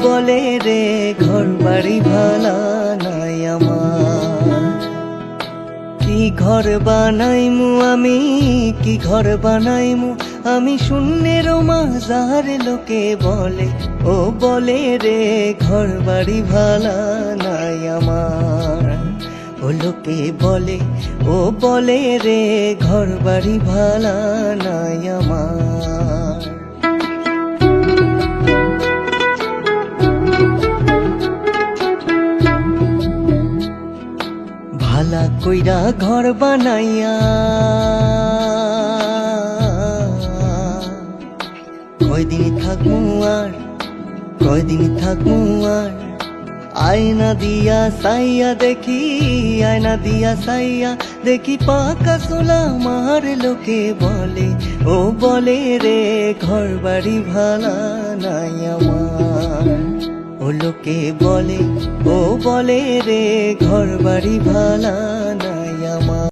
বলে রে ঘর বাড়ি ভালা নাই আমার। কি ঘর বানাইমু আমি, কি ঘর বানাইমু আমি শূন্যের মাঝার, লোকে বলে ও বলে রে ঘর বাড়ি ভালা নাই আমার। ও লোকে বলে ও বলে রে ঘর বাড়ি ভালা নাই আমার। ভালা কইরা ঘর বানাইয়া কয়দিন থাকমু আর, কয়দিন থাকমু আর। আয়না দিয়া সাইয়া দেখি, আয়না দিয়া সাইয়া দেখি পাকা সোলা মার, লোকে বলে ও বলে রে ঘর বাড়ি ভালা নাই আমার। ও লোকে বলে ও বলে রে ঘর বাড়ি ভালা নাই আমার।